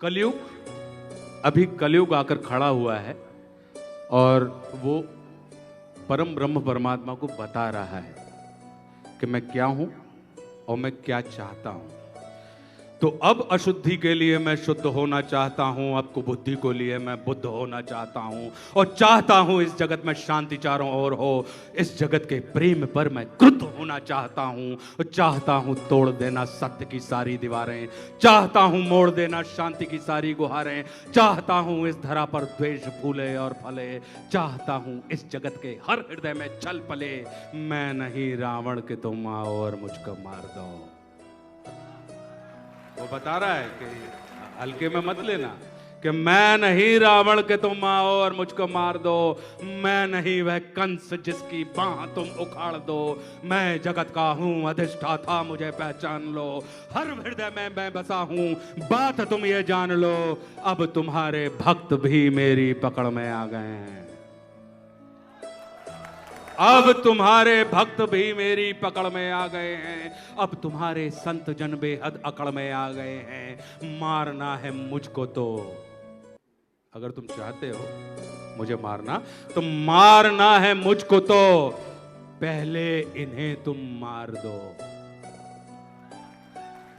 कलयुग, अभी कलयुग आकर खड़ा हुआ है और वो परम ब्रह्म परमात्मा को बता रहा है कि मैं क्या हूं और मैं क्या चाहता हूं। तो अब अशुद्धि के लिए मैं शुद्ध होना चाहता हूं, अब कुबुद्धि को लिए मैं बुद्ध होना चाहता हूं और चाहता हूं इस जगत में शांति चारों ओर हो। इस जगत के प्रेम पर मैं क्रुद्ध होना चाहता हूं और चाहता हूं तोड़ देना सत्य की सारी दीवारें, चाहता हूं मोड़ देना शांति की सारी गुहारें, चाहता हूं इस धरा पर द्वेष फूले और फले, चाहता हूं इस जगत के हर हृदय में छल पले। मैं नहीं रावण के तुम आओ और मुझको मार दो। वो बता रहा है कि हल्के में मत लेना कि मैं नहीं रावण के तुम आओ और मुझको मार दो, मैं नहीं वह कंस जिसकी बाह तुम उखाड़ दो, मैं जगत का हूं अधिष्ठाता मुझे पहचान लो, हर हृदय में मैं बसा हूं बात तुम ये जान लो, अब तुम्हारे भक्त भी मेरी पकड़ में आ गए हैं, अब तुम्हारे भक्त भी मेरी पकड़ में आ गए हैं, अब तुम्हारे संत जन बेहद अकड़ में आ गए हैं। मारना है मुझको तो, अगर तुम चाहते हो मुझे मारना तो मारना है मुझको तो पहले इन्हें तुम मार दो,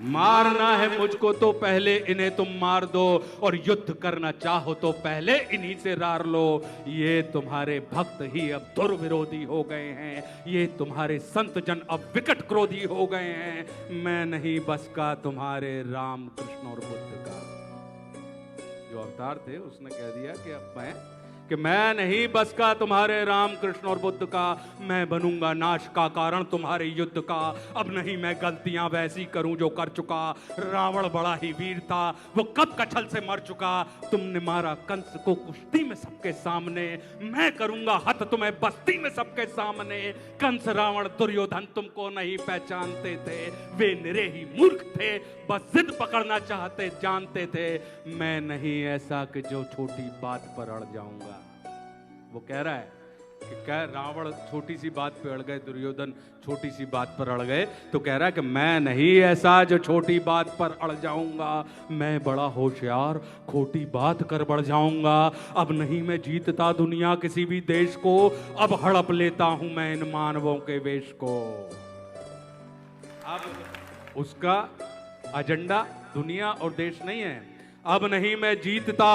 मारना है मुझको तो पहले इन्हें तुम मार दो, और युद्ध करना चाहो तो पहले इन्हीं से रार लो। ये तुम्हारे भक्त ही अब दुर्विरोधी हो गए हैं, ये तुम्हारे संत जन अब विकट क्रोधी हो गए हैं। मैं नहीं बस का तुम्हारे राम कृष्ण और बुद्ध का। जो अवतार थे उसने कह दिया कि अब मैं नहीं बस का तुम्हारे राम कृष्ण और बुद्ध का, मैं बनूंगा नाश का कारण तुम्हारे युद्ध का। अब नहीं मैं गलतियां वैसी करूं जो कर चुका, रावण बड़ा ही वीर था वो कब कछल से मर चुका, तुमने मारा कंस को कुश्ती में सबके सामने, मैं करूंगा हत तुम्हें बस्ती में सबके सामने। कंस रावण दुर्योधन तुमको नहीं पहचानते थे, वे निरे ही मूर्ख थे, बस जिद पकड़ना चाहते जानते थे। मैं नहीं ऐसा कि जो छोटी बात पर अड़ जाऊंगा। वो कह रहा है कि क्या रावण छोटी सी बात पे अड़ गए, दुर्योधन छोटी सी बात पर अड़ गए, तो कह रहा है कि मैं नहीं ऐसा जो छोटी बात पर अड़ जाऊंगा, मैं बड़ा होशियार खोटी बात कर बढ़ जाऊंगा। अब नहीं मैं जीतता दुनिया किसी भी देश को, अब हड़प लेता हूं मैं इन मानवों के वेश को। अब उसका एजेंडा दुनिया और देश नहीं है, अब नहीं मैं जीतता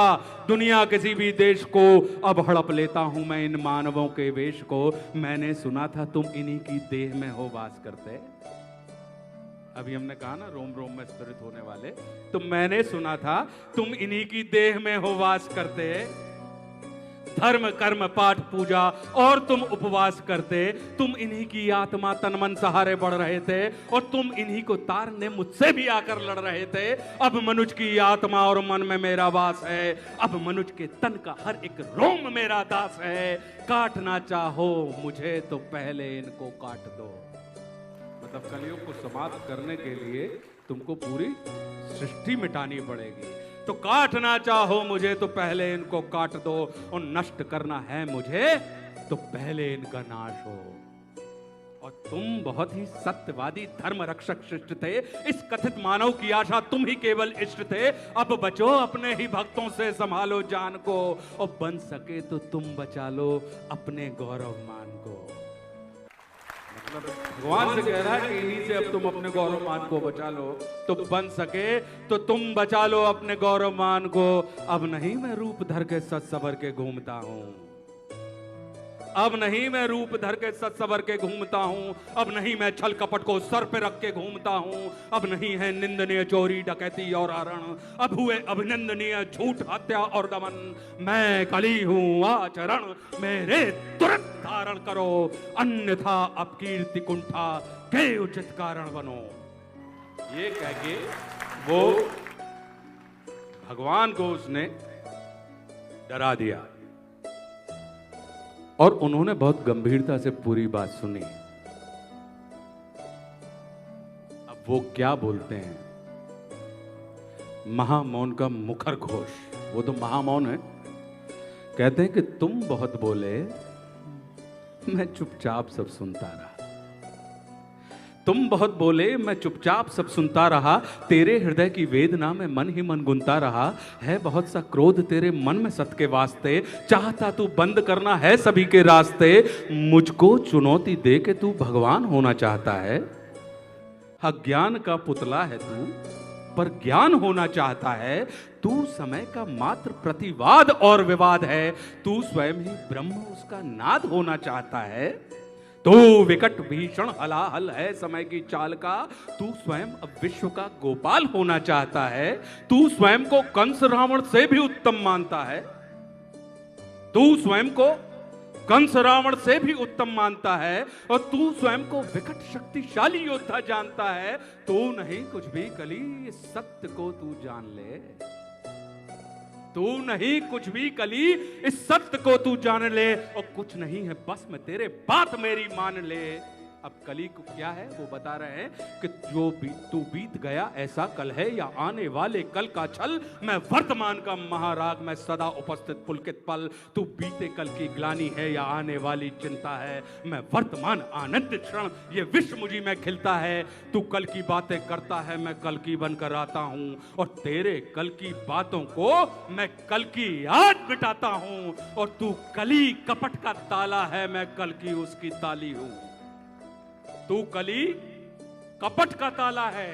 दुनिया किसी भी देश को, अब हड़प लेता हूं मैं इन मानवों के वेश को। मैंने सुना था तुम इन्हीं की देह में हो वास करते, अभी हमने कहा ना रोम रोम में स्पिरिट होने वाले, तो मैंने सुना था तुम इन्हीं की देह में हो वास करते, धर्म कर्म पाठ पूजा और तुम उपवास करते, तुम इन्हीं की आत्मा तन मन सहारे बढ़ रहे थे, और तुम इन्हीं को तारने मुझसे भी आकर लड़ रहे थे। अब मनुष्य की आत्मा और मन में मेरा वास है, अब मनुष्य के तन का हर एक रोम मेरा दास है। काटना चाहो मुझे तो पहले इनको काट दो। मतलब कलयुग को समाप्त करने के लिए तुमको पूरी सृष्टि मिटानी पड़ेगी, तो काटना चाहो मुझे तो पहले इनको काट दो, और नष्ट करना है मुझे तो पहले इनका नाश हो। और तुम बहुत ही सत्यवादी धर्म रक्षक शिष्ट थे, इस कथित मानव की आशा तुम ही केवल इष्ट थे। अब बचो अपने ही भक्तों से संभालो जान को, और बन सके तो तुम बचा लो अपने गौरव मान को। भगवान से कह रहा है कि इन्हीं से अब तुम अपने गौरव मान को बचा लो, तो बन सके तो तुम बचा लो अपने गौरव मान को। अब नहीं मैं रूप धर के सच सवर के घूमता हूं, अब नहीं मैं रूप धर के सच सवर के घूमता हूं, अब नहीं मैं छल कपट को सर पे रख के घूमता हूं, अब नहीं है निंदनीय चोरी डकैती और हरण, अब हुए अभिनंदनीय झूठ हत्या और दमन। मैं कली हूं आचरण मेरे तुरंत धारण करो, अन्यथा अब कीर्ति कुंठा के उचित कारण बनो। ये कह के वो भगवान को उसने डरा दिया, और उन्होंने बहुत गंभीरता से पूरी बात सुनी। अब वो क्या बोलते हैं, महामौन का मुखर घोष, वो तो महामौन है। कहते हैं कि तुम बहुत बोले, मैं चुपचाप सब सुनता रहा, तुम बहुत बोले, मैं चुपचाप सब सुनता रहा। तेरे हृदय की वेदना में मन ही मन गुनता रहा। है बहुत सा क्रोध तेरे मन में सत के वास्ते, चाहता तू बंद करना है सभी के रास्ते। मुझको चुनौती दे के तू भगवान होना चाहता है। अज्ञान का पुतला है तू, पर ज्ञान होना चाहता है। तू समय का मात्र प्रतिवाद और विवाद है। तू स्वयं ही ब्रह्म उसका नाद होना चाहता है। तू विकट भीषण हलाहल है समय की चाल का। तू स्वयं अब विश्व का गोपाल होना चाहता है। तू स्वयं को कंस रावण से भी उत्तम मानता है। तू स्वयं को कंस रावण से भी उत्तम मानता है और तू स्वयं को विकट शक्तिशाली योद्धा जानता है। तू नहीं कुछ भी कली, इस सत्य को तू जान ले। तू नहीं कुछ भी कली, इस सत्य को तू जान ले। और कुछ नहीं है बस में तेरे बात मेरी मान ले। अब कली को क्या है वो बता रहे हैं कि जो तू बीत गया ऐसा कल है या आने वाले कल का छल। मैं वर्तमान का महाराग, मैं सदा उपस्थित पुलकित पल। तू बीते कल की ग्लानि है या आने वाली चिंता है। मैं वर्तमान आनंद क्षण, ये विश्व मुझी में खिलता है। तू कल की बातें करता है, मैं कल की बनकर आता हूँ। और तेरे कल की बातों को मैं कल की याद मिटाता हूँ। और तू कली कपट का ताला है, मैं कल की उसकी ताली हूँ। तू कली कपट का ताला है,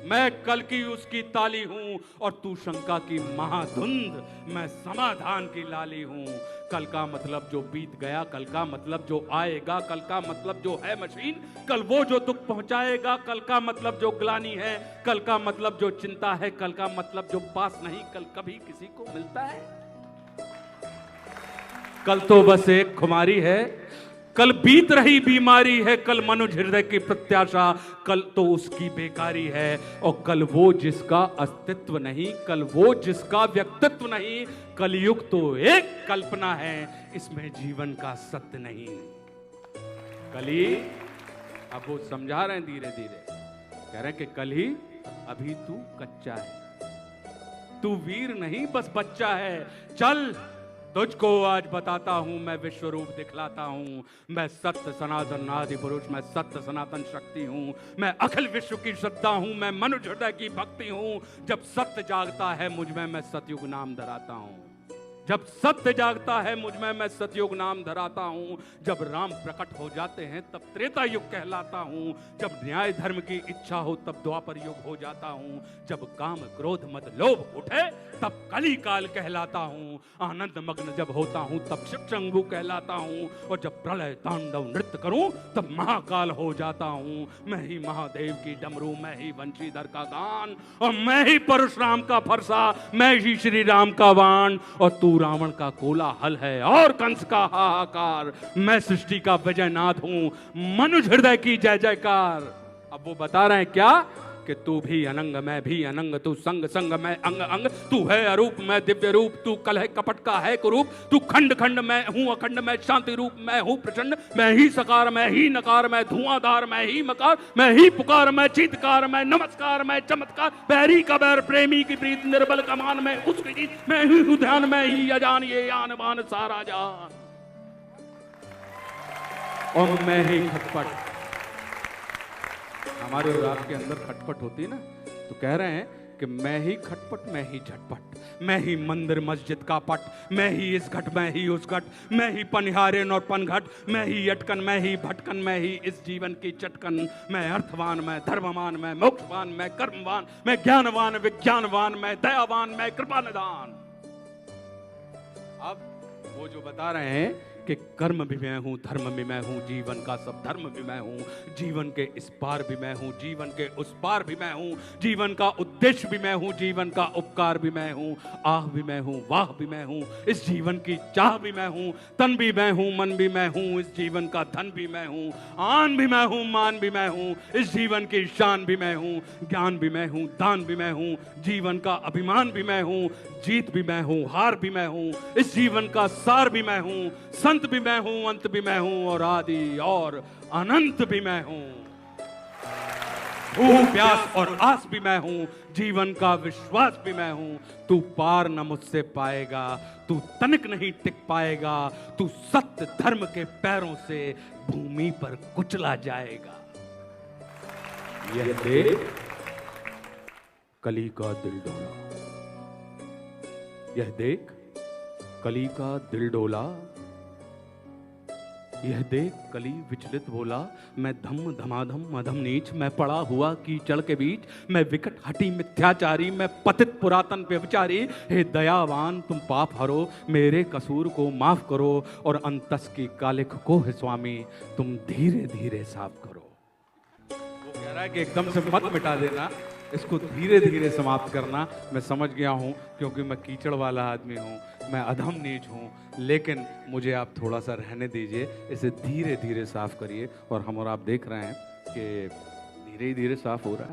मैं कल की उसकी ताली हूं। और तू शंका की महाधुंध, मैं समाधान की लाली हूं। कल का मतलब जो बीत गया, कल का मतलब जो आएगा, कल का मतलब जो है मशीन, कल वो जो दुख पहुंचाएगा। कल का मतलब जो ग्लानि है, कल का मतलब जो चिंता है, कल का मतलब जो पास नहीं कल कभी किसी को मिलता है। कल तो बस एक खुमारी है, कल बीत रही बीमारी है। कल मनुष्य हृदय की प्रत्याशा, कल तो उसकी बेकारी है। और कल वो जिसका अस्तित्व नहीं, कल वो जिसका व्यक्तित्व नहीं। कलयुग तो एक कल्पना है, इसमें जीवन का सत्य नहीं। कली अब वो समझा रहे हैं धीरे धीरे, कह रहे हैं कि कल ही अभी तू कच्चा है, तू वीर नहीं बस बच्चा है। चल तुझको आज बताता हूं, मैं विश्व रूप दिखलाता हूं। मैं सत्य सनातन आदि पुरुष, मैं सत्य सनातन शक्ति हूं। मैं अखिल विश्व की श्रद्धा हूं, मैं मनुष्य हृदय की भक्ति हूं। जब सत्य जागता है मुझ में, मैं सतयुग नाम धराता हूं। जब सत्य जागता है मुझ में, मैं सतयुग नाम धराता हूं। जब राम प्रकट हो जाते हैं तब त्रेता युग कहलाता हूं। जब न्याय धर्म की इच्छा हो तब द्वापर युग हो जाता हूं। जब काम क्रोध मद लोभ उठे तब कली काल कहलाता हूं। आनंद मग्न जब होता हूं तब शिव शंभु कहलाता हूं। और जब प्रलय तांडव नृत्य करूं तब महाकाल हो जाता हूं। मैं ही महादेव की डमरू, मैं ही वंशीधर का गान, और मैं ही परशुराम का फरसा, मैं ही श्री राम का वाण। और तू रावण का कोलाहल है और कंस का हाहाकार। मैं सृष्टि का विजयनाथ हूं, मनुष्य हृदय की जय जयकार। अब वो बता रहे हैं क्या कि तू भी अनंग मैं भी अनंग, तू संग संग मैं अंग अंग। तू है अरूप मैं दिव्य रूप, तू कल है कपट का है कुरूप। तू खंड खंड मैं हूं अखंड, मैं शांति रूप मैं हूं प्रचंड। मैं ही सकार मैं ही नकार, मैं धुआंधार मैं ही मकार। मैं ही पुकार मैं चीतकार, मैं नमस्कार मैं चमत्कार। बैरी का बैर प्रेमी की प्रीत, निर्बल का मान मैं उसकी जीत। मैं ही हूं ध्यान मैं ही अजान, ये आन बान सारा जान। और मैं ही खटपट, हमारे और आपके अंदर खटपट होती है ना, तो कह रहे हैं कि मैं ही खटपट मैं ही झटपट। मैं ही मंदिर मस्जिद का पट, मैं ही इस घट मैं ही उस घट। मैं ही पनिहारेन और पनघट, मैं ही अटकन मैं ही भटकन। मैं ही इस जीवन की चटकन। मैं अर्थवान मैं धर्मवान, मैं मोक्षवान मैं कर्मवान। मैं ज्ञानवान विज्ञानवान, मैं दयावान मैं कृपा निदान। अब वो जो बता रहे हैं कि कर्म भी मैं हूं, धर्म भी मैं हूं, जीवन का सब धर्म भी मैं हूं। जीवन के इस पार भी मैं हूं, जीवन के उस पार भी मैं हूं। जीवन का उद्देश्य भी मैं हूं, जीवन का उपकार भी मैं हूं। आह भी मैं हूं, वाह भी मैं हूं, इस जीवन की चाह भी मैं हूं। तन भी मैं हूं, मन भी मैं हूं, इस जीवन का धन भी मैं हूं। आन भी मैं हूं, मान भी मैं हूं, इस जीवन की शान भी मैं हूं। ज्ञान भी मैं हूं, दान भी मैं हूं, जीवन का अभिमान भी मैं हूं। जीत भी मैं हूं, हार भी मैं हूं, इस जीवन का सार भी मैं हूं। संत भी मैं हूं, अंत भी मैं हूं, और आदि और अनंत भी मैं हूं। भूख प्यास और आस भी मैं हूं, जीवन का विश्वास भी मैं हूं। तू पार न मुझसे पाएगा, तू तनिक नहीं टिक पाएगा। तू सत्य धर्म के पैरों से भूमि पर कुचला जाएगा। यह देख कली का दिल डोला, यह देख कली का दिल डोला, यह देख कली विचलित बोला। मैं धम धमाधम मधम नीच, मैं पड़ा हुआ कीचड़ के बीच, मैं विकट हटी मिथ्याचारी, मैं पतित पुरातन व्यभिचारी। हे दयावान तुम पाप हरो, मेरे कसूर को माफ करो, और अंतस की कालिख को है स्वामी तुम धीरे धीरे साफ करो। वो कह रहा है कि एकदम से मत मिटा देना, इसको धीरे धीरे समाप्त करना। मैं समझ गया हूँ क्योंकि मैं कीचड़ वाला आदमी हूँ, मैं अधम नीच हूँ, लेकिन मुझे आप थोड़ा सा रहने दीजिए, इसे धीरे धीरे साफ करिए। और हम और आप देख रहे हैं कि धीरे ही धीरे साफ हो रहा है।